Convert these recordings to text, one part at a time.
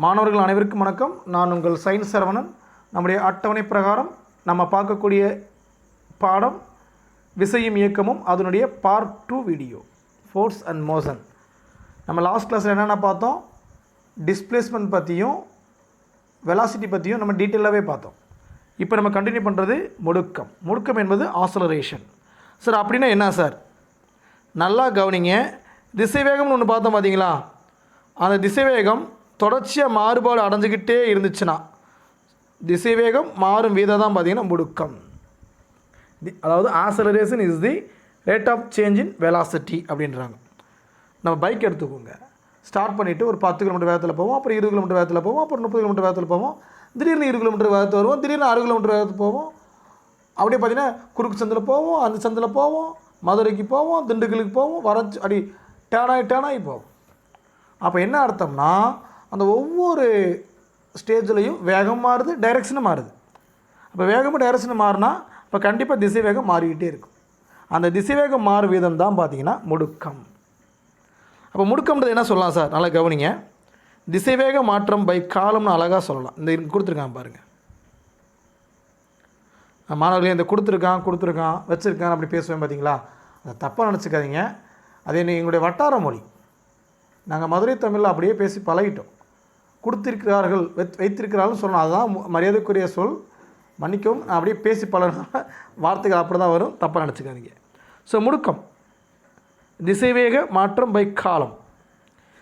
மாணவர்கள் அனைவருக்கும் வணக்கம். நான் உங்கள் சயின்ஸ் சரவணன். நம்முடைய அட்டவணை பிரகாரம் நம்ம பார்க்கக்கூடிய பாடம் விசையும் இயக்கமும், அதனுடைய part 2 video force and motion. நம்ம லாஸ்ட் கிளாஸில் என்னென்ன பார்த்தோம்? டிஸ்பிளேஸ்மெண்ட் பற்றியும் வெலாசிட்டி பற்றியும் நம்ம டீட்டெயிலாகவே பார்த்தோம். இப்போ நம்ம கண்டினியூ பண்ணுறது முடுக்கம். முடுக்கம் என்பது ஆசலரேஷன். சார் அப்படின்னா என்ன சார்? நல்லா கவனிங்க. திசைவேகம்னு ஒன்று பார்த்தோம் பார்த்தீங்களா? அந்த திசைவேகம் தொடர்ச்சியாக மாறுபாடு அடைஞ்சிக்கிட்டே இருந்துச்சுன்னா திசைவேகம் மாறும் வீதம் தான் பார்த்திங்கன்னா முடுக்கம். அதாவது acceleration is the rate of change in velocity அப்படின்றாங்க. நம்ம பைக் எடுத்துக்கோங்க. ஸ்டார்ட் பண்ணிவிட்டு ஒரு 10 கிலோமீட்டர் வேகத்தில் போவோம், அப்புறம் 20 கிலோமீட்டர் வேகத்தில் போவோம், அப்புறம் 30 கிலோமீட்டர் வேகத்தில் போவோம், திடீர்னு 20 கிலோமீட்டர் வேகத்தில் வருவோம், திடீர்னு 6 கிலோமீட்டர் வேகத்தில் போவோம். அப்படியே பார்த்திங்கன்னா குறுக்கு சந்தில் போவோம், அந்த சந்தில் போவோம், மதுரைக்கு போவோம், திண்டுக்கலுக்கு போவோம், வரைச்சி அப்படி டேனாகி போவோம். அப்போ என்ன அர்த்தம்னா, அந்த ஒவ்வொரு ஸ்டேஜ்லேயும் வேகம் மாறுது, டைரெக்ஷனும் மாறுது. அப்போ வேகமும் டைரெக்ஷனும் மாறினா இப்போ கண்டிப்பாக திசை வேகம் மாறிக்கிட்டே இருக்கும். அந்த திசைவேகம் மாறு வீதம் தான் பார்த்திங்கன்னா முடுக்கம். அப்போ முடுக்கம்ன்றது என்ன சொல்லலாம் சார்? நல்லா கவனிங்க. திசைவேக மாற்றம் பை காலம்னு அழகாக சொல்லலாம். இந்த கொடுத்துருக்கான் பாருங்கள். மாணவர்களே, இந்த கொடுத்துருக்கான் வச்சுருக்கான் அப்படி பேசுவேன் பார்த்தீங்களா? அதை தப்பாக நினச்சிக்காதீங்க. அது எங்களுடைய வட்டார மொழி. நாங்கள் மதுரை தமிழில் அப்படியே பேசி பழகிட்டோம். கொடுத்திருக்கிறார்கள், வைத்திருக்கிறார்கள் சொல்லணும். அதுதான் மரியாதைக்குரிய சொல். மன்னிக்கவும், நான் அப்படியே பேசி பழகின வார்த்தைகள் அப்படி தான் வரும். தப்பாக நினச்சிக்காதீங்க. ஸோ முடுக்கம் திசைவேக மாற்றம் பை காலம்.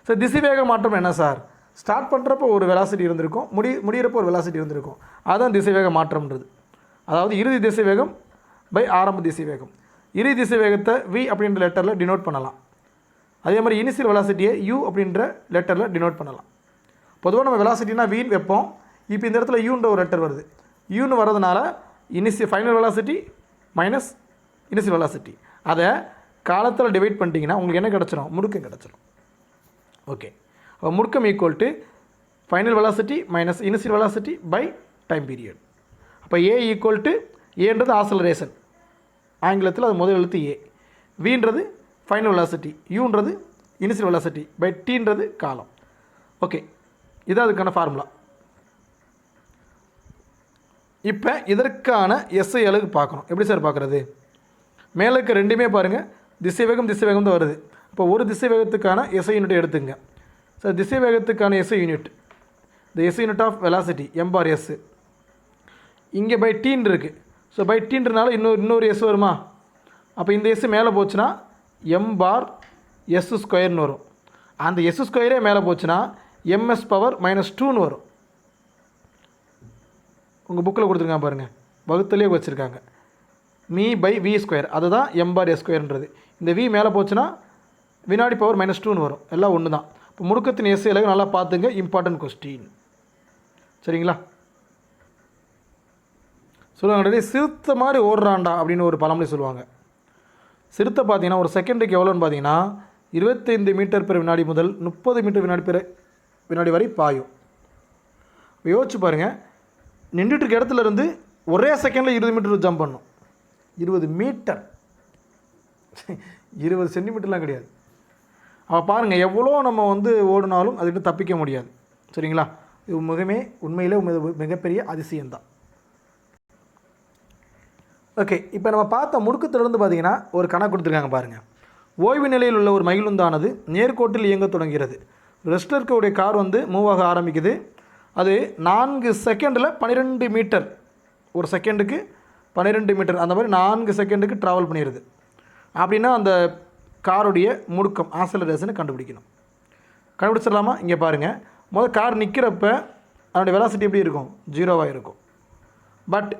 ஸோ திசைவேக மாற்றம் என்ன சார்? ஸ்டார்ட் பண்ணுறப்போ ஒரு வெலாசிட்டி இருந்திருக்கும், முடிகிறப்போ ஒரு வெலாசிட்டி இருந்திருக்கும். அதுதான் திசைவேக மாற்றம்ன்றது. அதாவது இறுதி திசைவேகம் பை ஆரம்ப திசைவேகம். இறுதி திசைவேகத்தை V அப்படின்ற லெட்டரில் டினோட் பண்ணலாம். அதே மாதிரி இனிஷியல் வெலாசிட்டியை U அப்படின்ற லெட்டரில் டினோட் பண்ணலாம். பொதுவாக நம்ம வெலாசிட்டினா வீண் வைப்போம். இப்போ இந்த இடத்துல யூன்ற ஒரு லெட்டர் வருது. யூன்னு வரதுனால final velocity minus initial velocity, அதை காலத்தில் டிவைட் பண்ணிட்டீங்கன்னா உங்களுக்கு என்ன கிடச்சிரும்? முடுக்கம் கிடச்சிரும். ஓகே, அப்போ முடுக்கம் equal to final velocity minus initial velocity by time period. அப்போ A ஈக்குவல் டு ஏன்றது ஆசலரேஷன், ஆங்கிலத்தில் அது முதல் எழுத்து A. வீன்றது ஃபைனல் வெலாசிட்டி, யூன்றது இனிஷியல் வெலாசிட்டி பை டீன்றது காலம். ஓகே, இது அதுக்கான ஃபார்முலா. இப்போ இதற்கான SI அலகு பார்க்கணும். எப்படி சார் பார்க்குறது? மேலே இருக்க ரெண்டுமே பாருங்கள், திசைவேகம் தான் வருது. இப்போ ஒரு திசைவேகத்துக்கான SI யூனிட் எடுத்துங்க சார். திசைவேகத்துக்கான SI unit, the SI unit of velocity m/s. இங்கே பை டீன் இருக்குது. ஸோ பை டீன்றனால இன்னொரு S வருமா? அப்போ இந்த S மேலே போச்சுன்னா m/s² வரும். அந்த S² மேலே போச்சுன்னா ms⁻²ன்னு வரும். உங்கள் புக்கில் கொடுத்துருக்காங்க பாருங்கள், வகுத்துலேயே வச்சுருக்காங்க. m/v², அதுதான் m/s²ன்றது. இந்த v மேலே போச்சுன்னா வினாடி பவர் -2ன்னு வரும். எல்லாம் ஒன்று தான். இப்போ முடுக்கத்தின் SI அலகு நல்லா பார்த்துங்க, இம்பார்ட்டன்ட் கொஸ்டின். சரிங்களா? சொல்லுவாங்க, சிறுத்தை மாதிரி ஓடுறான்டா அப்படின்னு ஒரு பழமொழி சொல்லுவாங்க. சிறுத்தை பார்த்தீங்கன்னா ஒரு செகண்டுக்கு எவ்வளோன்னு பார்த்தீங்கன்னா 25 மீட்டர் பெர் வினாடி முதல் 30 மீட்டர் வினாடி வரை பாயும். யோசிச்சு பாருங்கள், நின்றுட்டு இருக்க இடத்துல இருந்து ஒரே செகண்டில் 20 மீட்டர் ஜம்ப் பண்ணும். 20 மீட்டர், 20 சென்டிமீட்டர்லாம் கிடையாது. அப்போ பாருங்கள், எவ்வளோ நம்ம ஓடினாலும் அதுக்கிட்ட தப்பிக்க முடியாது. சரிங்களா? இது உண்மையிலே மிகப்பெரிய அதிசயம்தான். ஓகே, இப்போ நம்ம பார்த்த முடுக்கத்திலிருந்து பார்த்தீங்கன்னா ஒரு கணக்கு கொடுத்துருக்காங்க பாருங்கள். ஓய்வு நிலையில் உள்ள ஒரு மகிழுந்தானது நேர்கோட்டில் இயங்க தொடங்கிறது. ரெஸ்ட்டில் இருக்கக்கூடிய கார் மூவ் ஆக ஆரம்பிக்குது. அது 4 செகண்டில் 12 மீட்டர், ஒரு செகண்டுக்கு 12 மீட்டர், அந்த மாதிரி 4 செகண்டுக்கு ட்ராவல் பண்ணிடுது. அப்படின்னா அந்த காருடைய முடுக்கம் ஆசலரேஷனை கண்டுபிடிக்கணும். கண்டுபிடிச்சிடலாமா? இங்கே பாருங்கள், முதல் கார் நிற்கிறப்ப அதனுடைய வெலாசிட்டி எப்படி இருக்கும்? 0வாக இருக்கும். பட்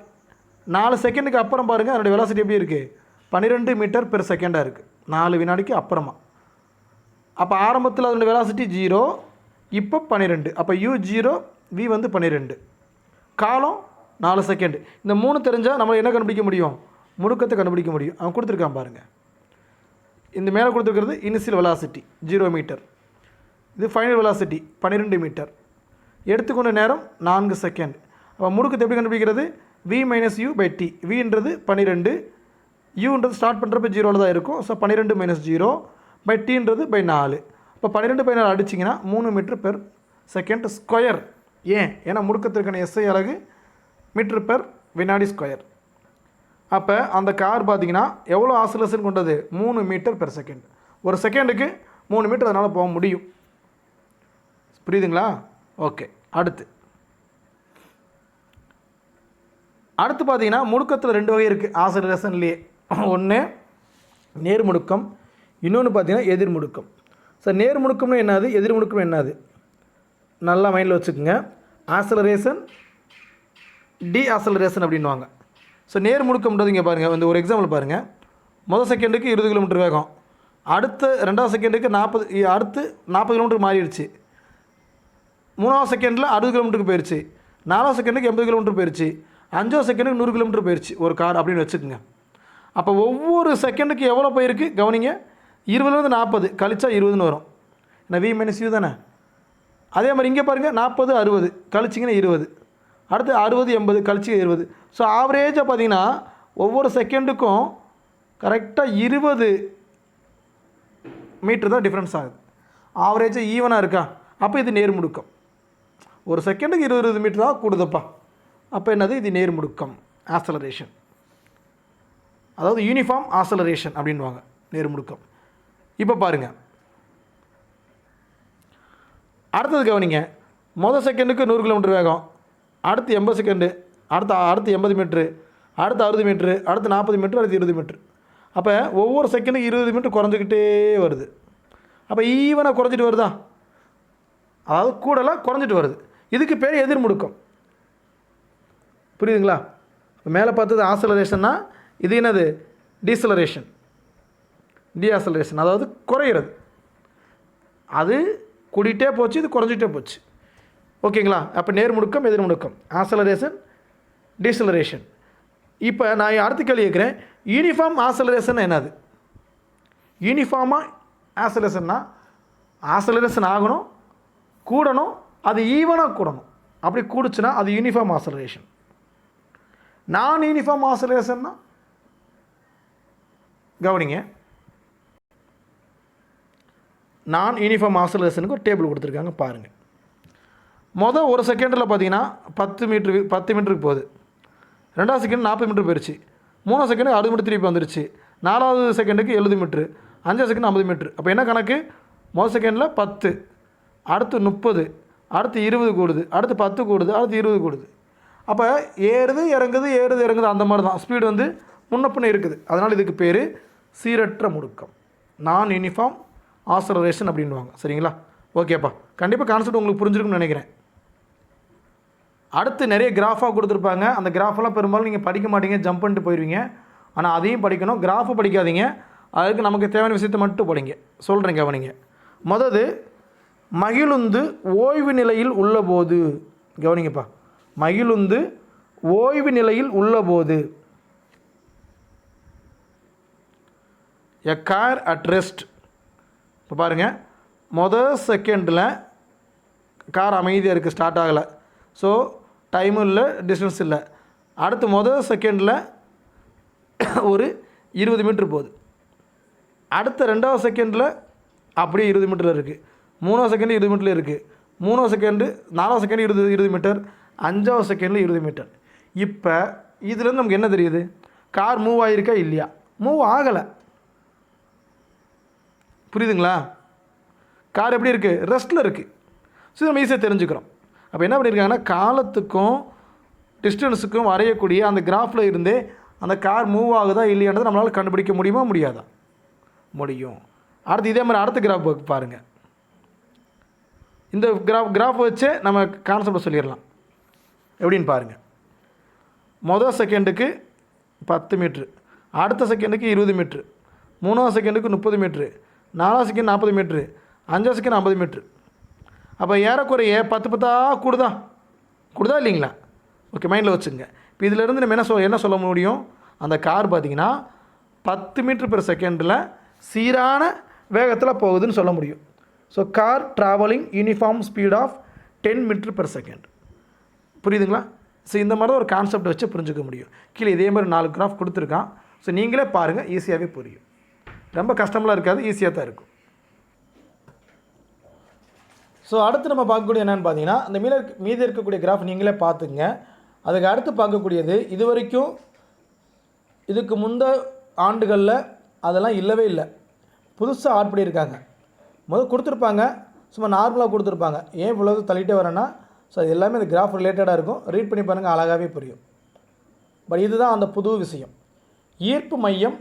4 செகண்டுக்கு அப்புறம் பாருங்கள், அதனுடைய வெலாசிட்டி எப்படி இருக்குது? 12 மீட்டர் பெர் செகண்டாக இருக்குது. 4 வினாடிக்கு அப்புறமா. அப்போ ஆரம்பத்தில் அதனுடைய வெலாசிட்டி 0, இப்போ 12. அப்போ u0, v 12, காலம் 4 செகண்டு. இந்த 3 தெரிஞ்சால் நம்மளை என்ன கண்டுபிடிக்க முடியும்? முடுக்கத்தை கண்டுபிடிக்க முடியும். அவன் கொடுத்துருக்கான் பாருங்கள். இந்த மேலே கொடுத்துருக்கிறது இனிஷியல் வெலாசிட்டி 0 மீட்டர், இது ஃபைனல் வெலாசிட்டி 12 மீட்டர். எடுத்துக்கொண்ட நேரம் 4 செகண்ட். அப்போ முடுக்கத்தை எப்படி கண்டுபிடிக்கிறது? v - u/t. vன்றது 12, யூன்றது ஸ்டார்ட் பண்ணுறப்ப 0ல் தான் இருக்கும். ஸோ 12 - 0 பை டீன்றது பை 4. இப்போ 12/4 அடிச்சிங்கன்னா 3 மீட்டர் பெர் செகண்ட் ஸ்கொயர். ஏன்னா முடுக்கத்திற்கான எஸ்ஐ அலகு மீட்டர் பெர் வினாடி ஸ்கொயர். அப்போ அந்த கார் பார்த்திங்கன்னா எவ்வளோ ஆசிலேஷன் கொண்டது? 3 மீட்டர் பெர் செகண்ட். ஒரு செகண்டுக்கு 3 மீட்டர் அதனால் போக முடியும். புரியுதுங்களா? ஓகே. அடுத்து பார்த்தீங்கன்னா முடுக்கத்தில் 2 வகை இருக்குது ஆசிலேஷன்லேயே. ஒன்று நேர் முடுக்கம், இன்னொன்று பார்த்தீங்கன்னா எதிர் முடுக்கம். சார் நேர் முடுக்கம்னு என்னது, எதிர் முடுக்கம் என்னது? நல்லா மைண்டில் வச்சுக்கோங்க. ஆசலரேஷன், டி ஆசலரேஷன் அப்படின்வாங்க. ஸோ நேர் முடுக்கம்ன்றது இங்கே பாருங்கள், வந்து ஒரு எக்ஸாம்பிள் பாருங்கள். முதல் செகண்டுக்கு 20 கிலோமீட்டர் வேகம், ரெண்டாவது செகண்டுக்கு 40, அடுத்து 40 கிலோமீட்டர் மாறிடுச்சு. மூணாவது செகண்டில் 60 கிலோமீட்டருக்கு போயிடுச்சு. நாலாவது செகண்டுக்கு 80 கிலோமீட்டர் போயிடுச்சு. அஞ்சாவது செகண்டுக்கு 100 கிலோமீட்டர் போயிடுச்சு ஒரு கார் அப்படின்னு வச்சுக்கோங்க. அப்போ ஒவ்வொரு செகண்டுக்கு எவ்வளோ போயிருக்கு கவனிங்க. 20லேருந்து 40 கழிச்சா 20ன்னு வரும். ஏன்னா வி மைனஸ் யூ தானே. அதே மாதிரி இங்கே பாருங்கள், 40 60 கழிச்சிங்கன்னா 20, அடுத்து 60 80 கழிச்சு 20. ஸோ ஆவரேஜாக பார்த்தீங்கன்னா ஒவ்வொரு செகண்டுக்கும் கரெக்டாக 20 மீட்ரு தான் டிஃப்ரென்ஸ் ஆகுது. ஆவரேஜாக ஈவனாக இருக்கா? அப்போ இது நேர் முடுக்கம். ஒரு செகண்டுக்கு 20 மீட்டர் தான் கூடுதப்பா. அப்போ என்னது? இது நேர் முடுக்கம், ஆசலரேஷன். அதாவது யூனிஃபார்ம் ஆசலரேஷன் அப்படின்வாங்க நேர் முடுக்கம். இப்போ பாருங்கள், அடுத்தது கவனிங்க. முதல் செகண்டுக்கு 100 கிலோமீட்டர் வேகம், அடுத்து 80 செகண்டு, அடுத்து 80 மீட்ரு, அடுத்து 60 மீட்ரு, அடுத்து 40 மீட்ரு, அடுத்து 20 மீட்ரு. அப்போ ஒவ்வொரு செகண்டுக்கு 20 மீட்ரு குறைஞ்சிக்கிட்டே வருது. அப்போ ஈவனாக குறைஞ்சிட்டு வருதா? அதாவது கூடலாம் குறைஞ்சிட்டு வருது. இதுக்கு பேர் எதிர் முடுக்கம். புரியுதுங்களா? மேலே பார்த்தது ஆசலரேஷன்னா, இது என்னது? டீசலரேஷன், டீஆசலரேஷன். அதாவது குறையிறது. அது கூடிகிட்டே போச்சு, இது குறைஞ்சிட்டே போச்சு. ஓகேங்களா? அப்போ நேர் முடுக்கம், எதிர் முடுக்கம், ஆசலரேஷன், டீசலரேஷன். இப்போ நான் அடுத்த கேள்வி கேட்குறேன், யூனிஃபார்ம் ஆசலரேஷன் என்னது? யூனிஃபார்மாக ஆசலரேஷன்னா ஆசலரேஷன் ஆகணும், கூடணும், அது ஈவனாக கூடணும். அப்படி கூடுச்சுன்னா அது யூனிஃபார்ம் ஆசலரேஷன். நான் யூனிஃபார்ம் ஆசலரேஷன்னா கவனிங்க. நான் யூனிஃபார்ம் ஆசலரேஷனுக்கு ஒரு டேபிள் கொடுத்துருக்காங்க பாருங்கள். மொதல் ஒரு செகண்டில் பார்த்தீங்கன்னா 10 மீட்டருக்கு போகுது. ரெண்டாவது செகண்ட் 40 மீட்டர் போயிடுச்சு. மூணாவது செகண்டு 60 மீட்டர் திருப்பி வந்துருச்சு. நாலாவது செகண்டுக்கு 70 மீட்ரு, அஞ்சாவது செகண்ட் 50 மீட்ரு. அப்போ என்ன கணக்கு? முதல் செகண்டில் 10, அடுத்து 30, அடுத்து 20 கூடுது, அடுத்து 10 கூடுது, அடுத்து 20 கூடுது. அப்போ ஏறுது இறங்குது அந்த மாதிரி தான். ஸ்பீடு வந்து முன்ன பின்ன இருக்குது. அதனால் இதுக்கு பேர் சீரற்ற முடுக்கம், நான் யூனிஃபார்ம் ஆசலரேஷன் அப்படின்வாங்க. சரிங்களா? ஓகேப்பா, கண்டிப்பாக கான்செப்ட் உங்களுக்கு புரிஞ்சிருக்குன்னு நினைக்கிறேன். அடுத்து நிறைய கிராஃபாக கொடுத்துருப்பாங்க. அந்த கிராஃபெல்லாம் பெரும்பாலும் நீங்கள் படிக்க மாட்டீங்க, ஜம்ப் பண்ணிட்டு போயிடுவீங்க. ஆனால் அதையும் படிக்கணும். கிராஃபை படிக்காதீங்க, அதுக்கு நமக்கு தேவையான விஷயத்தை மட்டும் படிங்க. சொல்கிறேன் கவனிங்க. முதது மகிழுந்து ஓய்வு நிலையில் உள்ளபோது. கவனிங்கப்பா, மகிழுந்து ஓய்வு நிலையில் உள்ளபோது. A car at rest. இப்போ பாருங்கள், மொதல் செகண்டில் கார் அமைதியாக இருக்குது, ஸ்டார்ட் ஆகலை. ஸோ டைமும் இல்லை, டிஸ்டன்ஸ் இல்லை. அடுத்து முதல் செகண்டில் ஒரு 20 மீட்ரு போகுது. அடுத்த ரெண்டாவது செகண்டில் அப்படியே 20 மீட்டரில் இருக்குது. மூணாவது செகண்டு 20 மீட்டரில் இருக்குது. நாலாவது செகண்டு 20 மீட்டர், அஞ்சாவது செகண்டில் 20 மீட்டர். இப்போ இதுலேருந்து நமக்கு என்ன தெரியுது? கார் மூவ் ஆகிருக்கா இல்லையா? மூவ் ஆகலை. புரியுதுங்களா? கார் எப்படி இருக்குது? ரெஸ்ட்டில் இருக்குது. ஸோ நம்ம ஈஸியாக தெரிஞ்சுக்கிறோம். அப்போ என்ன பண்ணியிருக்காங்கன்னா, காலத்துக்கும் டிஸ்டன்ஸுக்கும் வரையக்கூடிய அந்த கிராஃபில் இருந்தே அந்த கார் மூவ் ஆகுதா இல்லையான்றதை நம்மளால் கண்டுபிடிக்க முடியுமா முடியாதா? முடியும். அடுத்து இதே மாதிரி அடுத்த கிராஃப் பாருங்கள். இந்த கிராஃப் வச்சு நம்ம கான்செப்டை சொல்லிடலாம். எப்படின்னு பாருங்கள். மொதல் செகண்டுக்கு 10 மீட்ரு, அடுத்த செகண்டுக்கு 20 மீட்ரு, மூணாவது செகண்டுக்கு 30 மீட்ரு, நாலாவது செகண்ட் 40 மீட்ரு, அஞ்சாவது செகண்ட் 50 மீட்ரு. அப்போ ஏறக்குறைய 10 கூடுதா இல்லைங்களா? ஓகே, மைண்டில் வச்சுங்க. இப்போ இதிலேருந்து நம்ம என்ன சொல்ல முடியும்? அந்த கார் பார்த்திங்கன்னா 10 மீட்ரு பெர் செகண்டில் சீரான வேகத்தில் போகுதுன்னு சொல்ல முடியும். So car travelling uniform speed of 10 metre per second. புரியுதுங்களா? ஸோ இந்த மாதிரி தான் ஒரு கான்செப்ட் வச்சு புரிஞ்சுக்க முடியும். கீழே இதே மாதிரி 4 கிராஃப் கொடுத்துருக்கான். ஸோ நீங்களே பாருங்கள், ஈஸியாகவே புரியும். ரொம்ப கஷ்டமெலாம் இருக்காது, ஈஸியாக தான் இருக்கும். ஸோ அடுத்து நம்ம பார்க்கக்கூடிய என்னென்னு பார்த்தீங்கன்னா, அந்த மீதி இருக்கக்கூடிய கிராஃப் நீங்களே பார்த்துங்க. அதுக்கு அடுத்து பார்க்கக்கூடியது இது வரைக்கும் இதுக்கு முந்த ஆண்டுகளில் அதெல்லாம் இல்லவே இல்லை. புதுசாக ஆட் பண்ணியிருக்காங்க. முதல் கொடுத்துருப்பாங்க, சும்மா நார்மலாக கொடுத்துருப்பாங்க. ஏன் இவ்வளோ தள்ளிட்டே வரேன்னா, ஸோ அது எல்லாமே இந்த கிராஃப் ரிலேட்டடாக இருக்கும். ரீட் பண்ணி பாருங்கள், அழகாகவே புரியும். பட் இதுதான் அந்த புது விஷயம். ஈர்ப்பு மையம்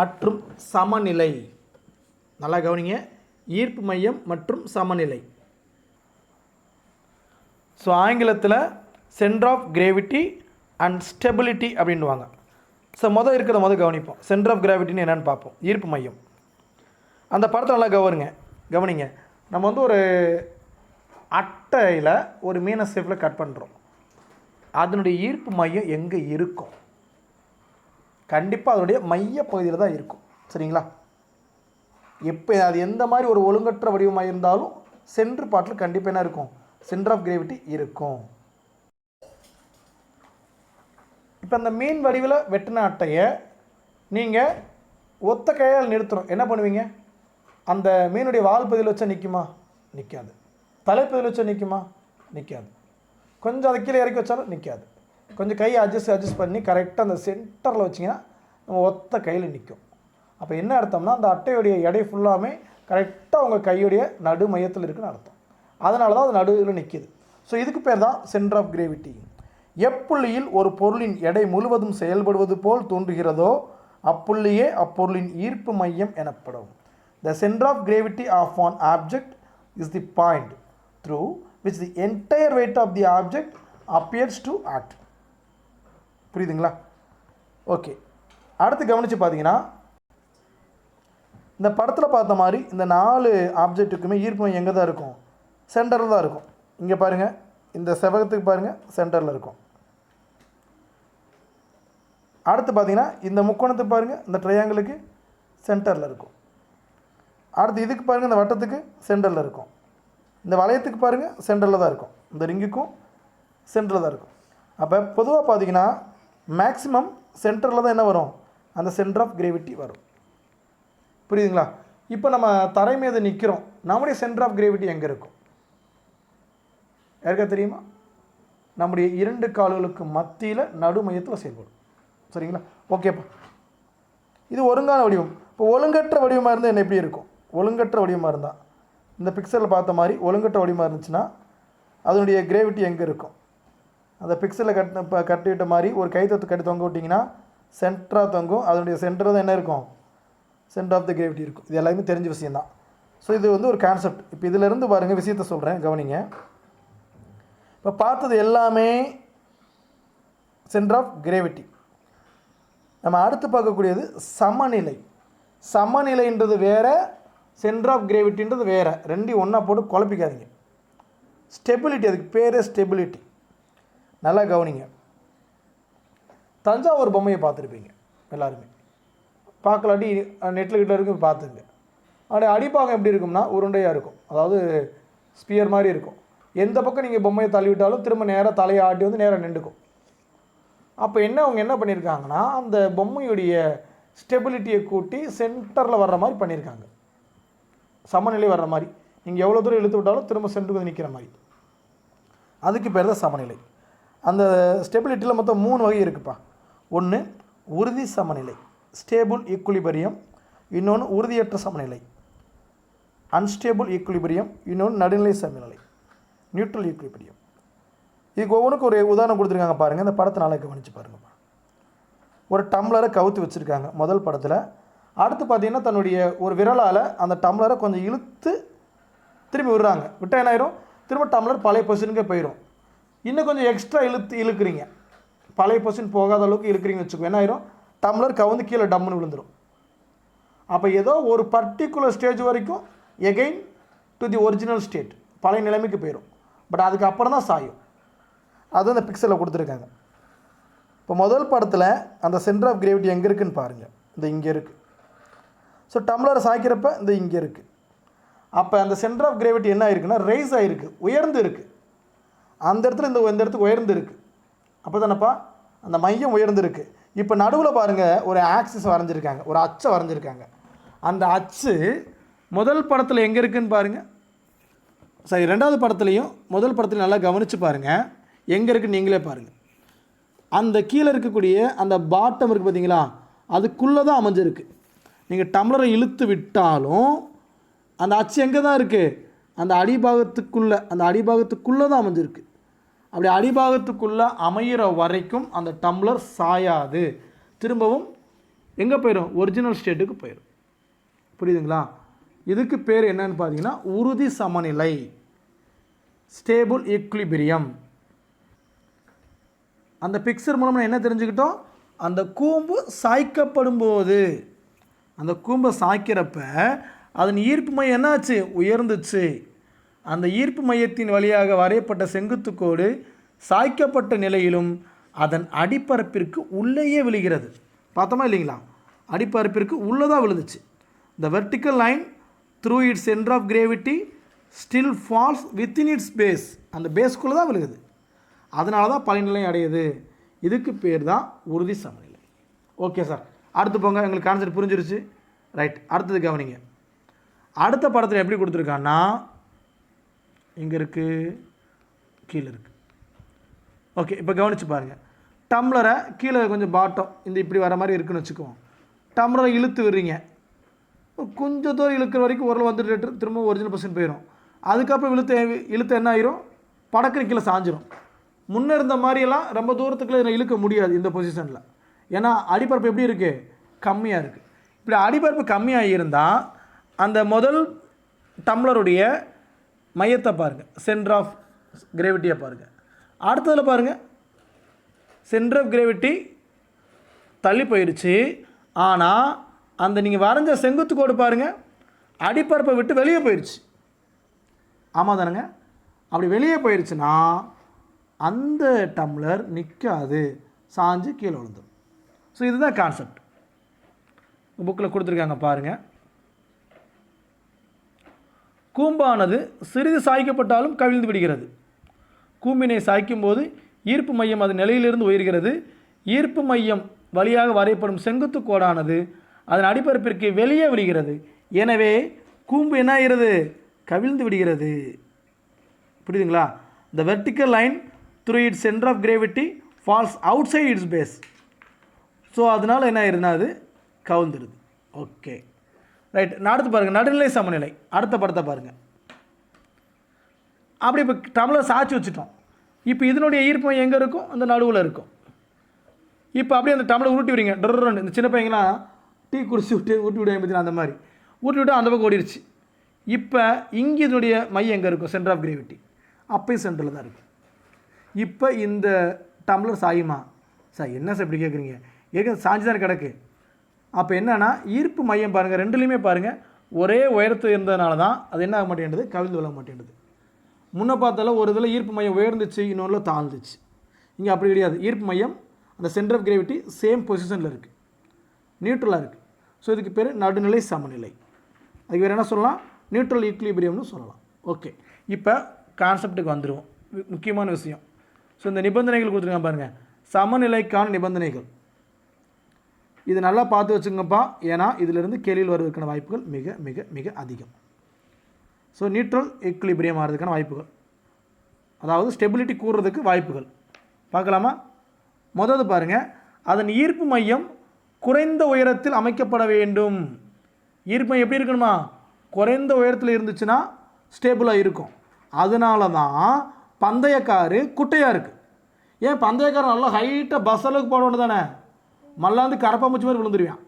மற்றும் சமநிலை. நல்லா கவனிங்க, ஈர்ப்பு மையம் மற்றும் சமநிலை. ஸோ ஆங்கிலத்தில் centre of gravity and stability அப்படின்வாங்க. ஸோ இருக்கிறத கவனிப்போம். சென்டர் ஆஃப் கிராவிட்டின்னு என்னென்னு பார்ப்போம். ஈர்ப்பு மையம். அந்த படத்தை நல்லா கவனிங்க. நம்ம ஒரு அட்டையில் ஒரு மீனை ஷேப்பில் கட் பண்ணுறோம். அதனுடைய ஈர்ப்பு மையம் எங்கே இருக்கும்? கண்டிப்பாக அதனுடைய மைய பகுதியில் தான் இருக்கும். சரிங்களா? எப்போ அது எந்த மாதிரி ஒரு ஒழுங்கற்ற வடிவமாக இருந்தாலும் சென்டர் பார்ட்டில் கண்டிப்பாக என்ன இருக்கும்? சென்டர் ஆஃப் கிராவிட்டி இருக்கும். இப்போ அந்த மீன் வடிவில் வெட்டின அட்டையை நீங்கள் ஒத்த கையால் நிறுத்துகிறோம். என்ன பண்ணுவீங்க? அந்த மீனுடைய வால் பகுதியில் வச்சா நிற்குமா? நிற்காது. தலைப்பகுதியில் வச்சா நிற்குமா? நிற்காது. கொஞ்சம் அதை கீழே இறக்கி வச்சாலும் நிற்காது. கொஞ்சம் கையை அட்ஜஸ்ட் பண்ணி கரெக்டாக அந்த சென்டரில் வச்சிங்கன்னா நம்ம ஒத்த கையில் நிற்கும். அப்போ என்ன அர்த்தம்னா, அந்த அட்டையுடைய எடை ஃபுல்லாமே கரெக்டாக உங்கள் கையுடைய நடு மையத்தில் இருக்குன்னு அர்த்தம். அதனால தான் அது நடுவில் நிற்கிது. ஸோ இதுக்கு பேர் தான் சென்டர் ஆஃப் கிராவிட்டி. எப்புள்ளியில் ஒரு பொருளின் எடை முழுவதும் செயல்படுவது போல் தோன்றுகிறதோ அப்புள்ளியே அப்பொருளின் ஈர்ப்பு மையம் எனப்படும். The center of gravity of an object is the point through which the entire weight of the object appears to act. புரியுதுங்களா? ஓகே, அடுத்து கவனித்து பார்த்தீங்கன்னா, இந்த படத்தில் பார்த்த மாதிரி இந்த 4 ஆப்ஜெக்ட்டுக்குமே ஈர்ப்பு மையம் எங்கே தான் இருக்கும்? சென்டரில் தான் இருக்கும். இங்கே பாருங்கள், இந்த செவகத்துக்கு பாருங்கள், சென்டரில் இருக்கும். அடுத்து பார்த்தீங்கன்னா இந்த முக்கோணத்துக்கு பாருங்கள், இந்த ட்ரையாங்கிளுக்கு சென்டரில் இருக்கும். அடுத்து இதுக்கு பாருங்கள், இந்த வட்டத்துக்கு சென்டரில் இருக்கும். இந்த வளையத்துக்கு பாருங்கள், சென்டரில் தான் இருக்கும். இந்த ரிங்குக்கும் சென்டரில் தான் இருக்கும். அப்போ பொதுவாக பார்த்தீங்கன்னா மேக்ஸிமம் சென்டரில் தான் என்ன வரும்? அந்த சென்டர் ஆஃப் கிராவிட்டி வரும். புரியுதுங்களா? இப்போ நம்ம தரை மீது நிற்கிறோம். நம்முடைய சென்டர் ஆஃப் கிராவிட்டி எங்கே இருக்கும்? யாருக்கா தெரியுமா? நம்முடைய 2 கால்களுக்கு மத்தியில் நடு மையத்தில் செயல்படும். சரிங்களா? ஓகேப்பா. இது ஒழுங்கான வடிவம். இப்போ ஒழுங்கற்ற வடிவமாக இருந்தால் என்ன எப்படி இருக்கும்? ஒழுங்கற்ற வடிவமாக இருந்தால் இந்த பிக்சரில் பார்த்த மாதிரி ஒழுங்கற்ற வடிவமாக இருந்துச்சுன்னா அதனுடைய கிராவிட்டி எங்கே இருக்கும்? அந்த பிக்சரில் கட்டிவிட்ட மாதிரி ஒரு கைத்தொத்து கட்டி தொங்க விட்டிங்கன்னா சென்டராக தொங்கும். அதனுடைய சென்டர் தான் என்ன இருக்கும்? சென்டர் ஆஃப் த கிராவிட்டி இருக்கும். இது எல்லாமே தெரிஞ்ச விஷயந்தான். ஸோ இது ஒரு கான்செப்ட். இப்போ இதிலேருந்து பாருங்கள், விஷயத்தை சொல்கிறேன், கவனிங்க. இப்போ பார்த்தது எல்லாமே சென்டர் ஆஃப் கிராவிட்டி. நம்ம அடுத்து பார்க்கக்கூடியது சமநிலை. சமநிலைன்றது வேறு, சென்டர் ஆஃப் கிராவிட்டின்றது வேறு. ரெண்டையும் ஒன்றா போட்டு குழப்பிக்காதீங்க. ஸ்டெபிலிட்டி, அதுக்கு பேரே ஸ்டெபிலிட்டி. நல்லா கவனிங்க. தஞ்சாவூர் பொம்மையை பார்த்துருப்பீங்க எல்லாருமே. பார்க்கலாட்டி நெட்டில் கிட்ட இருக்கு, பார்த்துங்க. அப்படியே அடிப்பாகம் எப்படி இருக்கும்னா உருண்டையாக இருக்கும். அதாவது ஸ்பியர் மாதிரி இருக்கும். எந்த பக்கம் நீங்கள் பொம்மையை தள்ளிவிட்டாலும் திரும்ப நேராக தலையை ஆட்டி நேராக நின்றுக்கும். அப்போ அவங்க என்ன பண்ணியிருக்காங்கன்னா, அந்த பொம்மையுடைய ஸ்டெபிலிட்டியை கூட்டி சென்டரில் வர்ற மாதிரி பண்ணியிருக்காங்க. சமநிலை வர்ற மாதிரி. நீங்கள் எவ்வளோ தூரம் இழுத்து விட்டாலும் திரும்ப சென்டருக்கு வந்து நிற்கிற மாதிரி. அதுக்கு பேர் தான் சமநிலை. அந்த ஸ்டெபிலிட்டியில் மொத்தம் 3 வகை இருக்குப்பா. ஒன்று உறுதி சமநிலை, ஸ்டேபிள் ஈக்குலிபிரியம். இன்னொன்று உறுதியற்ற சமநிலை, அன்ஸ்டேபிள் ஈக்குலிபிரியம். இன்னொன்று நடுநிலை சமநிலை, நியூட்ரல் ஈக்குலிபிரியம். இதுக்கு ஒவ்வொன்றுக்கு ஒரு உதாரணம் கொடுத்துருக்காங்க பாருங்கள். இந்த படத்தை நாளை கவனித்து பாருங்கப்பா. ஒரு டம்ளரை கவுத்து வச்சுருக்காங்க முதல் படத்தில். அடுத்து பார்த்திங்கன்னா தன்னுடைய ஒரு விரலால் அந்த டம்ளரை கொஞ்சம் இழுத்து திரும்பி விடுறாங்க. விட்டால் என்ன ஆயிரும்? திரும்ப டம்ளர் பழைய பொசிஷனுக்கே போயிடும். இன்னும் கொஞ்சம் எக்ஸ்ட்ரா இழுக்கிறீங்க, பழைய பொசிஷன் போகாத அளவுக்கு இழுக்கிறீங்கன்னு வச்சுக்கோ. என்ன ஆயிரும்? டம்ளர் கவுந்து கீழே டம்முன்னு விழுந்துடும். அப்போ ஏதோ ஒரு பர்டிகுலர் ஸ்டேஜ் வரைக்கும் again to the original state, பழைய நிலைமைக்கு போயிடும். பட் அதுக்கப்புறம் தான் சாயும். அதுவும் இந்த பிக்சரில் கொடுத்துருக்காங்க. இப்போ முதல் படத்தில் அந்த சென்டர் ஆஃப் கிராவிட்டி எங்கே இருக்குதுன்னு பாருங்கள். இந்த இங்கே இருக்குது. ஸோ டம்ளரை சாய்க்கிறப்ப இந்த இங்கே இருக்குது. அப்போ அந்த சென்டர் ஆஃப் கிராவிட்டி என்ன ஆயிருக்குன்னா ரைஸ் ஆகிருக்கு, உயர்ந்து இருக்குது. அந்த இடத்துல இந்த இடத்துக்கு உயர்ந்து இருக்குது. அப்போ தானப்பா அந்த மையம் உயர்ந்து இருக்குது. இப்போ நடுவில் பாருங்கள், ஒரு ஆக்சிஸ் வரைஞ்சிருக்காங்க, ஒரு அச்சை வரைஞ்சிருக்காங்க. அந்த அச்சு முதல் படத்தில் எங்கே இருக்குதுன்னு பாருங்கள். சரி, ரெண்டாவது படத்துலையும் முதல் படத்துலையும் நல்லா கவனித்து பாருங்கள். எங்கே இருக்குன்னு நீங்களே பாருங்கள். அந்த கீழே இருக்கக்கூடிய அந்த பாட்டம் இருக்குது பார்த்தீங்களா, அதுக்குள்ளே தான் அமைஞ்சிருக்கு. நீங்கள் டம்ளரை இழுத்து விட்டாலும் அந்த அச்சு எங்கே தான் இருக்குது, அந்த அடிபாகத்துக்குள்ளே தான் அமைஞ்சிருக்கு. அப்படி அடிபாகத்துக்குள்ளே அமையிற வரைக்கும் அந்த டம்ளர் சாயாது, திரும்பவும் எங்கே போயிடும், ஒரிஜினல் ஸ்டேட்டுக்கு போயிடும். புரியுதுங்களா? இதுக்கு பேர் என்னன்னு பார்த்தீங்கன்னா உறுதி சமநிலை, ஸ்டேபிள் ஈக்விலிபிரியம். அந்த பிக்சர் மூலமாக என்ன தெரிஞ்சுக்கிட்டோம், அந்த கூம்பு சாய்க்கப்படும் போது, அந்த கூம்பை சாய்க்கிறப்ப அதன் ஈர்ப்பு மையம் என்னாச்சு, உயர்ந்துச்சு. அந்த ஈர்ப்பு மையத்தின் வழியாக வரையப்பட்ட செங்குத்துக்கோடு சாய்க்கப்பட்ட நிலையிலும் அதன் அடிப்பரப்பிற்கு உள்ளேயே விழுகிறது. பார்த்தோமா இல்லைங்களா? அடிப்பரப்பிற்கு உள்ளே தான் விழுந்துச்சு. The vertical line through its center of gravity still falls within its base. அந்த பேஸ்க்குள்ளே தான் விழுகுது. அதனால தான் பலநிலை அடையுது. இதுக்கு பேர் தான் உறுதி சமநிலை. ஓகே சார், அடுத்து போங்க. எங்களுக்கு கான்செப்ட் புரிஞ்சிருச்சு. ரைட், அடுத்தது கவனிங்க. அடுத்த படத்தில் எப்படி கொடுத்துருக்கான்னா, இங்கே இருக்குது, கீழே இருக்குது. ஓகே, இப்போ கவனித்து பாருங்கள். டம்ளரை கீழே கொஞ்சம் பாட்டம் இந்த இப்படி வர மாதிரி இருக்குன்னு வச்சுக்குவோம். டம்ளரை இழுத்து விடுறீங்க, கொஞ்சம் தூரம் இழுக்கிற வரைக்கும் ஓரளவு வந்துட்டு திரும்ப ஒரிஜினல் பொசிஷன் போயிடும். அதுக்கப்புறம் இழுத்து என்ன ஆயிரும், படக்குன்னு கீழே சாஞ்சிரும். முன்னே இருந்த மாதிரியெல்லாம் ரொம்ப தூரத்துக்குள்ளே இழுக்க முடியாது இந்த பொசிஷனில். ஏன்னா அடிப்பரப்பு எப்படி இருக்குது, கம்மியாக இருக்குது. இப்படி அடிப்பரப்பு கம்மியாக இருந்தால் அந்த முதல் டம்ளருடைய மையத்தை பாருங்கள், சென்டர் ஆஃப் கிராவிட்டியை பாருங்கள். அடுத்ததில் பாருங்கள், சென்டர் ஆஃப் கிராவிட்டி தள்ளி போயிடுச்சு. ஆனால் அந்த நீங்கள் வரைஞ்ச செங்குத்து கோடு பாருங்கள், அடிப்பரப்பை விட்டு வெளியே போயிடுச்சு. ஆமாம் தானுங்க? அப்படி வெளியே போயிடுச்சுன்னா அந்த டம்ளர் நிற்காது, சாஞ்சு கீழே விழுந்துடும். ஸோ இதுதான் கான்செப்ட். புக்கில் கொடுத்துருக்காங்க பாருங்கள். கூம்பானது சிறிது சாய்க்கப்பட்டாலும் கவிழ்ந்து விடுகிறது. கூம்பினை சாய்க்கும் போது ஈர்ப்பு மையம் அது நிலையிலிருந்து உயர்கிறது. ஈர்ப்பு மையம் வழியாக வரையப்படும் செங்குத்து கோடானது அதன் அடிப்பரப்பிற்கு வெளியே விடுகிறது. எனவே கூம்பு என்ன ஆகிறது, கவிழ்ந்து விடுகிறது. புரியுதுங்களா? The vertical line through its center of gravity falls outside its base. So அதனால் என்ன ஆயிருதுன்னா அது கவுந்துடுது. Okay right. அடுத்து பாருங்கள், நடுநிலை சமநிலை. அடுத்த படத்தை பாருங்கள். அப்படி இப்போ டம்ளர் சாய்ச்சி வச்சுட்டோம். இப்போ இதனுடைய ஈர்ப்பு மையம் எங்கே இருக்கும், அந்த நடுவில் இருக்கும். இப்போ அப்படியே அந்த டம்ளர் உருட்டி விடுங்க, டொர்ன்னு. இந்த சின்ன பையங்களாம் டீ குடிச்சு விட்டு ஊட்டி விடுவாங்க பார்த்தீங்கன்னா, அந்த மாதிரி ஊட்டி விட்டு அந்த பக்கம் ஓடிடுச்சு. இப்போ இங்கே இதனுடைய மையம் எங்கே இருக்கும், சென்டர் ஆஃப் கிராவிட்டி அப்பயும் சென்டரில் தான் இருக்கும். இப்போ இந்த டம்ளர் சாயுமா சார்? என்ன சார் இப்படி கேட்குறீங்க, ஏற்கனவே சாஞ்சு தான் கிடக்கு. அப்போ என்னென்னா ஈர்ப்பு மையம் பாருங்கள், ரெண்டுலேயுமே பாருங்கள் ஒரே உயரத்து இருந்ததுனால தான் அது என்ன ஆக மாட்டேங்குது, கவிழ்ந்து விழ மாட்டேங்குது. முன்ன பார்த்தால ஒரு இதில் ஈர்ப்பு மையம் உயர்ந்துச்சு, இன்னொன்றில் தாழ்ந்துச்சு. இங்கே அப்படி கிடையாது. ஈர்ப்பு மையம் அந்த சென்டர் ஆஃப் கிராவிட்டி சேம் பொசிஷனில் இருக்குது, நியூட்ரலாக இருக்குது. ஸோ இதுக்கு பேர் நடுநிலை சமநிலை. அதுக்கு வேறு என்ன சொல்லலாம், நியூட்ரல் ஈக்விலிபிரியம்னு சொல்லலாம். ஓகே, இப்போ கான்செப்டுக்கு வந்துடுவோம். முக்கியமான விஷயம். ஸோ இந்த நிபந்தனைகள் கொடுத்துருக்காங்க பாருங்கள், சமநிலைக்கான நிபந்தனைகள். இது நல்லா பார்த்து வச்சுங்கப்பா, ஏன்னா இதிலிருந்து கேள்வியில் வருவதற்கான வாய்ப்புகள் மிக மிக மிக அதிகம். ஸோ நியூட்ரல் ஈக்விலிபிரியம் ஆகிறதுக்கான வாய்ப்புகள், அதாவது ஸ்டெபிலிட்டி கூறுறதுக்கு வாய்ப்புகள் பார்க்கலாமா? முதல்ல பாருங்கள், அதன் ஈர்ப்பு மையம் குறைந்த உயரத்தில் அமைக்கப்பட வேண்டும். ஈர்ப்பு மையம் எப்படி இருக்கணுமா, குறைந்த உயரத்தில் இருந்துச்சுன்னா ஸ்டேபிளாக இருக்கும். அதனால தான் பந்தயக்காரு குட்டையாக இருக்குது. ஏன் பந்தயக்காரன் நல்லா ஹைட்டாக பஸ் அளவுக்கு போட வேண்டியது தானே, மல்லாந்து கரப்பாம்பூச்சி மாதிரி விழுந்துருவான்.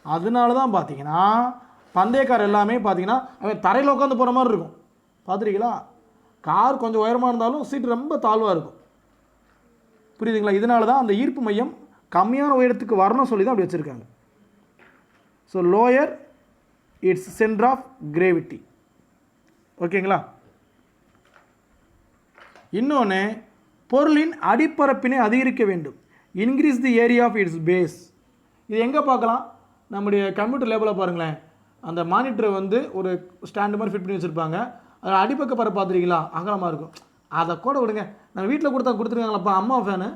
அதனால தான் பார்த்தீங்கன்னா பந்தயக்கார் எல்லாமே பார்த்தீங்கன்னா அவன் தரையில் உட்காந்து போகிற மாதிரி இருக்கும். பார்த்துருக்கீங்களா? கார் கொஞ்சம் உயரமாக இருந்தாலும் சீட்டு ரொம்ப தாழ்வாக இருக்கும். புரியுதுங்களா? இதனால தான் அந்த ஈர்ப்பு மையம் கம்மியான உயரத்துக்கு வரணும் சொல்லி தான் அப்படி வச்சுருக்காங்க. So lower its centre of gravity. ஓகேங்களா? இன்னொன்று, பொருளின் அடிப்பரப்பினை அதிகரிக்க வேண்டும். Increase the area of its base. இது எங்கே பார்க்கலாம், நம்முடைய கம்ப்யூட்டர் லேபில் பாருங்களேன். அந்த மானிட்டரை வந்து ஒரு ஸ்டாண்டு மாதிரி ஃபிட் பண்ணி வச்சுருப்பாங்க. அதில் அடிப்பக்க பரப்பு பார்த்துருக்கீங்களா, அகலமாக இருக்கும். அதை கூட விடுங்க, நம்ம வீட்டில் கொடுத்துருக்காங்களப்பா அம்மா ஃபேனு.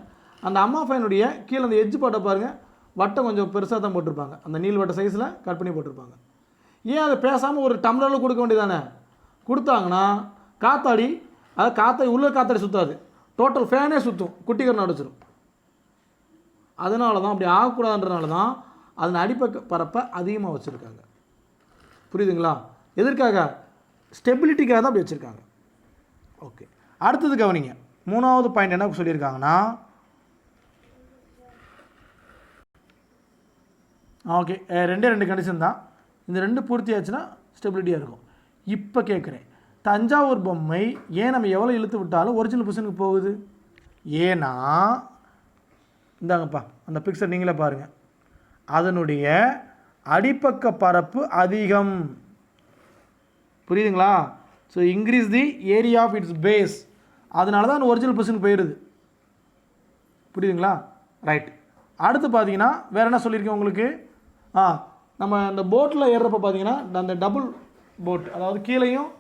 அந்த அம்மா ஃபேனுடைய கீழே அந்த எட்ஜ் பாட்டை பாருங்கள், வட்டம் கொஞ்சம் பெருசாக தான் போட்டிருப்பாங்க. அந்த நீள்வட்ட சைஸில் கட் பண்ணி போட்டிருப்பாங்க. ஏன் அதை பேசாமல் ஒரு டம்ளரில் கொடுக்க வேண்டியதானே? கொடுத்தாங்கன்னா காத்தாடி, அதாவது காற்றை உள்ள காத்தாடி சுற்றாது, டோட்டல் ஃபேனே சுற்றும், குட்டிக்கரணம் அடிச்சிடும். அதனால தான் அப்படி ஆகக்கூடாதுன்றனால தான் அதன் அடிப்பக்க பரப்பை அதிகமாக வச்சுருக்காங்க. புரியுதுங்களா? எதற்காக? ஸ்டெபிலிட்டிக்காக தான் அப்படி வச்சுருக்காங்க. ஓகே, அடுத்தது கவனிங்க. 3வது பாயிண்ட் என்ன சொல்லியிருக்காங்கன்னா, ஓகே, 2 கண்டிஷன் தான். இந்த 2 பூர்த்தி ஆச்சுன்னா ஸ்டெபிலிட்டியாக இருக்கும். இப்போ கேட்குறேன், தஞ்சாவூர் பொம்மை ஏன் நம்ம எவ்வளோ இழுத்து விட்டாலும் ஒரிஜினல் பொசிஷனுக்கு போகுது? ஏன்னா இந்தாங்கப்பா அந்த பிக்சர் நீங்களே பாருங்கள், அதனுடைய அடிப்பக்க பரப்பு அதிகம். புரியுதுங்களா? So increase the area of its base, அதனால தான் ஒரிஜினல் பொசிஷனுக்கு போயிடுது. புரியுதுங்களா? ரைட். அடுத்து பார்த்தீங்கன்னா வேறு என்ன சொல்லியிருக்கேன் உங்களுக்கு? நம்ம இந்த போட்டில் ஏறுறப்ப பார்த்தீங்கன்னா அந்த டபுள் போட், அதாவது கீழேயும்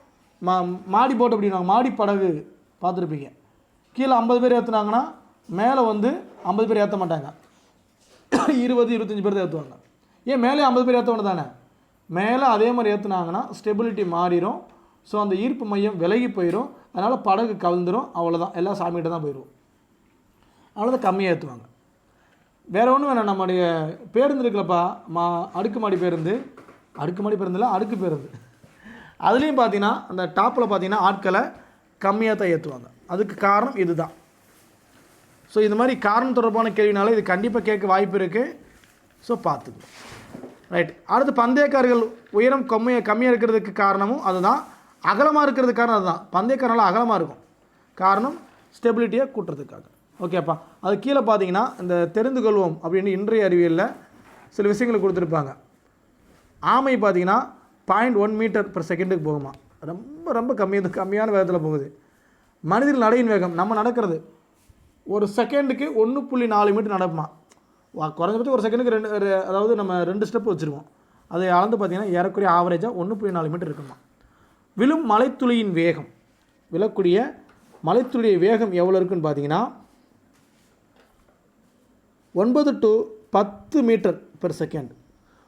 மாடி போட் அப்படின்னாங்க, மாடி படகு பார்த்துருப்பீங்க. கீழே 50 பேர் ஏற்றுனாங்கன்னா மேலே வந்து 50 பேர் ஏற்ற மாட்டாங்க, 20-25 பேர் தான் ஏற்றுவாங்க. ஏன் மேலே 50 பேர் ஏற்ற ஒன்று தானே, மேலே அதே மாதிரி ஏற்றுனாங்கன்னா ஸ்டெபிலிட்டி மாறிடும். ஸோ அந்த ஈர்ப்பு மையம் விலகி போயிடும், அதனால் படகு கவிழ்ந்துடும். அவ்வளோதான், எல்லாம் சாமிகிட்ட தான் போயிடும். அவ்வளோதான், கம்மியாக ஏற்றுவாங்க. வேறு ஒன்றும் வேணாம். நம்முடைய பேருந்து இருக்குல்லப்பா, அடுக்குமாடி பேருந்து, அடுக்குமாடி பேருந்தில் அடுக்கு பேருந்து, அதுலேயும் பார்த்தீங்கன்னா அந்த டாப்பில் பார்த்தீங்கன்னா ஆட்களை கம்மியாக தான் ஏற்றுவாங்க. அதுக்கு காரணம் இது தான். ஸோ இது மாதிரி காரணம் தொடர்பான கேள்வினால இது கண்டிப்பாக கேட்க வாய்ப்பு இருக்குது. ஸோ பார்த்துக்கணும். ரைட். அடுத்து பந்தயக்காரர்கள் உயரம் கம்மியாக இருக்கிறதுக்கு காரணமும் அதுதான், அகலமாக இருக்கிறதுக்கு காரணம் அதுதான். பந்தயக்காரனால் அகலமாக இருக்கும், காரணம் ஸ்டெபிலிட்டியை கூட்டுறதுக்காக. ஓகேப்பா. அது கீழே பார்த்தீங்கன்னா இந்த தெரிந்து கொள்வோம் அப்படின்னு இன்றைய அறிவியலில் சில விஷயங்களை கொடுத்துருப்பாங்க. ஆமை பார்த்தீங்கன்னா 0.1 மீட்டர்/செகண்டுக்கு போகுமா, ரொம்ப ரொம்ப கம்மியான வேகத்தில் போகுது. மனிதர்கள் நடையின் வேகம், நம்ம நடக்கிறது ஒரு செகண்டுக்கு 1.4 மீட்டர் நடக்குமா. குறைஞ்சபட்சம் ஒரு செகண்டுக்கு 2, அதாவது நம்ம 2 ஸ்டெப் வச்சுருவோம். அதை அளந்து பார்த்தீங்கன்னா ஏறக்குறைய ஆவரேஜாக 1.4 மீட்டர் இருக்குமா. விழும் மலைத்துளியின் வேகம், விழக்கூடிய மலைத்துளிய வேகம் எவ்வளோ இருக்குன்னு பார்த்தீங்கன்னா 9 to 10 மீட்டர்/செகண்ட்.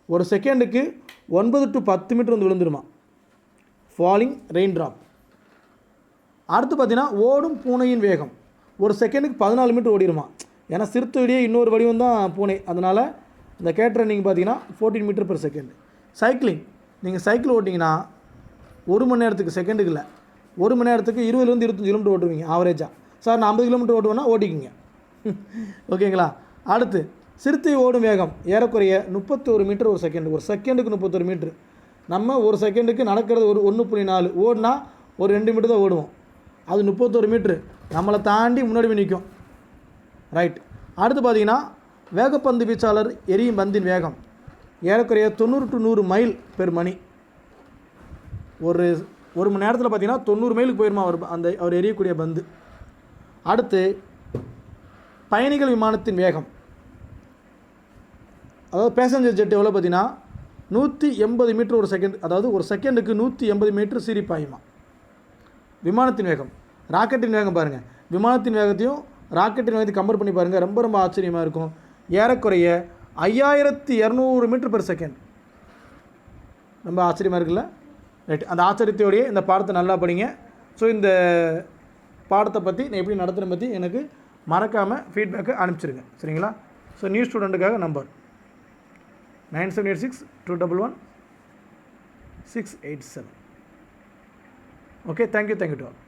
ஒரு செகண்டுக்கு 9 to 10 மீட்டர் வந்து விழுந்துருமா, ஃபாலிங் ரெயின் ட்ராப். அடுத்து பார்த்தீங்கன்னா ஓடும் பூனையின் வேகம், ஒரு செகண்டுக்கு 14 மீட்டர் ஓடிடுமா. ஏன்னா சிறுத்தையுடைய இன்னொரு வடிவம் தான் பூனை, அதனால் இந்த கேட் ரன்னிங் பார்த்தீங்கன்னா 14 மீட்டர்/செகண்ட். சைக்கிளிங், நீங்கள் சைக்கிள் ஓட்டிங்கன்னா 1 மணி நேரத்துக்கு, செகண்டுக்கு இல்லை, 1 மணி நேரத்துக்கு 20-25 கிலோமீட்டர் ஓட்டுவீங்க ஆவரேஜாக. சார் நான் 50 கிலோமீட்டர் ஓட்டுவேன்னா ஓட்டிக்கிங்க. ஓகேங்களா? அடுத்து சிறுத்தை ஓடும் வேகம் ஏறக்குறைய 31 மீட்டர் ஒரு செகண்டு. ஒரு செகண்டுக்கு 31 மீட்ரு. நம்ம ஒரு செகண்டுக்கு நடக்கிறது ஒரு 1.4, ஓடினா ஒரு 2 மீட்டர் தான் ஓடுவோம். அது 31 மீட்ரு, நம்மளை தாண்டி முன்னாடி போய் நிற்கும். ரைட். அடுத்து பார்த்தீங்கன்னா வேகப்பந்து வீச்சாளர் எரியும் பந்தின் வேகம் ஏறக்குறைய 90 to 100 மைல்/மணி. ஒரு மணி நேரத்தில் பார்த்தீங்கன்னா 90 மைலுக்கு போயிருமா அவர் எரியக்கூடிய பந்து. அடுத்து பயணிகள் விமானத்தின் வேகம், அதாவது பேசஞ்சர் ஜெட் எவ்வளோ பார்த்தீங்கன்னா 180 மீட்டர் ஒரு செகண்ட், அதாவது ஒரு செகண்டுக்கு 180 மீட்டர் சீறி பாயுமா. விமானத்தின் வேகம், ராக்கெட்டின் வேகம் பாருங்கள், விமானத்தின் வேகத்தையும் ராக்கெட்டின் வேகத்தையும் கம்பேர் பண்ணி பாருங்கள், ரொம்ப ரொம்ப ஆச்சரியமாக இருக்கும். ஏறக்குறைய 5200 மீட்டர்/செகண்ட். ரொம்ப ஆச்சரியமாக இருக்குல்ல? ரைட். அந்த ஆச்சரியத்தோடைய இந்த பாடத்தை நல்லா படிங்க. ஸோ இந்த பாடத்தை பற்றி நான் எப்படி நடத்துகிறேன் பற்றி எனக்கு மறக்காமல் ஃபீட்பேக்கை அனுப்பிச்சிருங்க, சரிங்களா? ஸோ நியூ ஸ்டூடெண்ட்டுக்காக number 9786211687. Okay, thank you to all.